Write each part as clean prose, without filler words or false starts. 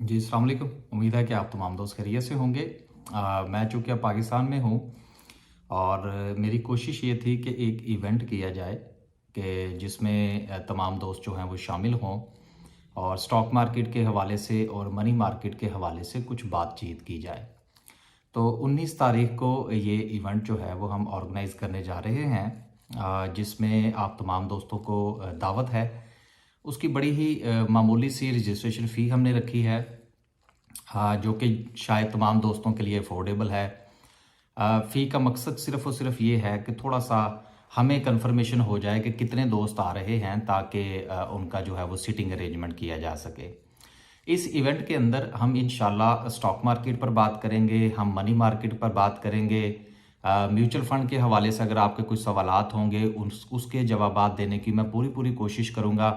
जी, अस्सलाम वालेकुम। उम्मीद है कि आप तमाम दोस्त खैरियत से होंगे। मैं चूँकि अब पाकिस्तान में हूँ और मेरी कोशिश ये थी कि एक इवेंट किया जाए कि जिसमें तमाम दोस्त जो हैं वो शामिल हों और स्टॉक मार्केट के हवाले से और मनी मार्केट के हवाले से कुछ बातचीत की जाए। तो 19 तारीख को ये इवेंट जो है वो हम ऑर्गेनाइज़ करने जा रहे हैं, जिसमें आप तमाम दोस्तों को दावत है। उसकी बड़ी ही मामूली सी रजिस्ट्रेशन फ़ी हमने रखी है, जो कि शायद तमाम दोस्तों के लिए अफोर्डेबल है। फ़ी का मकसद सिर्फ़ और सिर्फ ये है कि थोड़ा-सा हमें कन्फर्मेशन हो जाए कि कितने दोस्त आ रहे हैं, ताकि उनका जो है वो सीटिंग अरेंजमेंट किया जा सके। इस इवेंट के अंदर हम इंशाल्लाह स्टॉक मार्केट पर बात करेंगे, हम मनी मार्केट पर बात करेंगे, म्यूचुअल फ़ंड के हवाले से अगर आपके कुछ सवालात होंगे उसके जवाबात देने की मैं पूरी कोशिश करूँगा।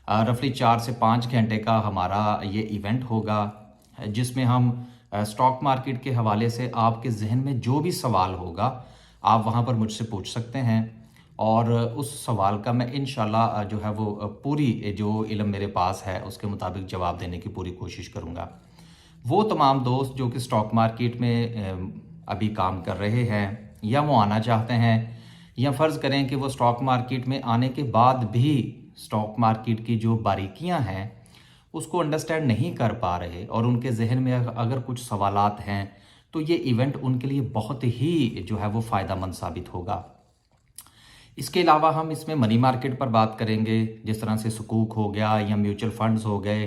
रफली 4 से 5 घंटे का हमारा ये इवेंट होगा, जिसमें हम स्टॉक मार्केट के हवाले से आपके ज़हन में जो भी सवाल होगा आप वहाँ पर मुझसे पूछ सकते हैं और उस सवाल का मैं इंशाल्लाह जो है वो पूरी जो इल्म मेरे पास है उसके मुताबिक जवाब देने की पूरी कोशिश करूँगा। वो तमाम दोस्त जो कि स्टॉक मार्केट में अभी काम कर रहे हैं या वो आना चाहते हैं, या फ़र्ज़ करें कि वो स्टॉक मार्केट में आने के बाद भी स्टॉक मार्केट की जो बारीकियां हैं उसको अंडरस्टैंड नहीं कर पा रहे और उनके जहन में अगर कुछ सवालात हैं तो ये इवेंट उनके लिए बहुत ही जो है वो फ़ायदेमंद साबित होगा। इसके अलावा हम इसमें मनी मार्केट पर बात करेंगे, जिस तरह से सुकूक हो गया या म्यूचुअल फंड्स हो गए,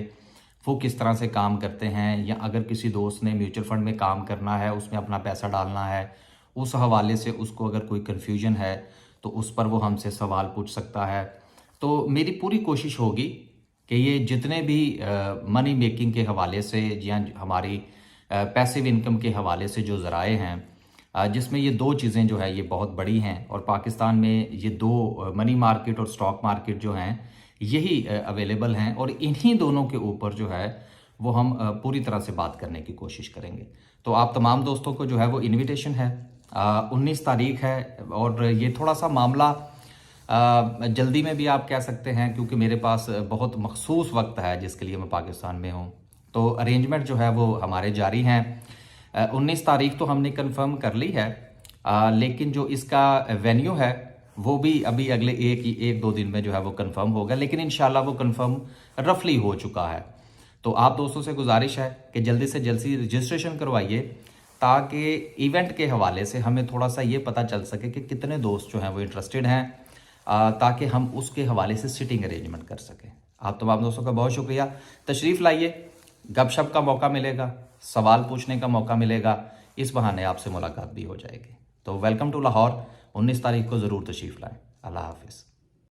वो किस तरह से काम करते हैं, या अगर किसी दोस्त ने म्यूचुअल फंड में काम करना है, उसमें अपना पैसा डालना है, उस हवाले से उसको अगर कोई कन्फ्यूजन है तो उस पर वो हमसे सवाल पूछ सकता है। तो मेरी पूरी कोशिश होगी कि ये जितने भी मनी मेकिंग के हवाले से या हमारी पैसिव इनकम के हवाले से जो ज़राए हैं, जिसमें ये दो चीज़ें जो है ये बहुत बड़ी हैं और पाकिस्तान में ये दो मनी मार्केट और स्टॉक मार्केट जो हैं यही अवेलेबल हैं, और इन्हीं दोनों के ऊपर जो है वो हम पूरी तरह से बात करने की कोशिश करेंगे। तो आप तमाम दोस्तों को जो है वो इनविटेशन है, 19 तारीख है, और ये थोड़ा सा मामला जल्दी में भी आप कह सकते हैं, क्योंकि मेरे पास बहुत मखसूस वक्त है जिसके लिए मैं पाकिस्तान में हूँ। तो अरेंजमेंट जो है वो हमारे जारी हैं। 19 तारीख तो हमने कंफर्म कर ली है, लेकिन जो इसका वेन्यू है वो भी अभी अगले एक दो दिन में जो है वो कंफर्म होगा, लेकिन इंशाल्लाह वो कंफर्म रफली हो चुका है। तो आप दोस्तों से गुजारिश है कि जल्दी से जल्दी रजिस्ट्रेशन करवाइए, ताकि इवेंट के हवाले से हमें थोड़ा सा ये पता चल सके कि कितने दोस्त जो हैं वो इंटरेस्टेड हैं, ताकि हम उसके हवाले से सिटिंग अरेंजमेंट कर सकें। आप तमाम दोस्तों का बहुत शुक्रिया। तशरीफ़ लाइए, गपशप का मौका मिलेगा, सवाल पूछने का मौका मिलेगा, इस बहाने आपसे मुलाकात भी हो जाएगी। तो वेलकम टू लाहौर, 19 तारीख को ज़रूर तशरीफ़ लाएँ। अल्लाह हाफ़िज़।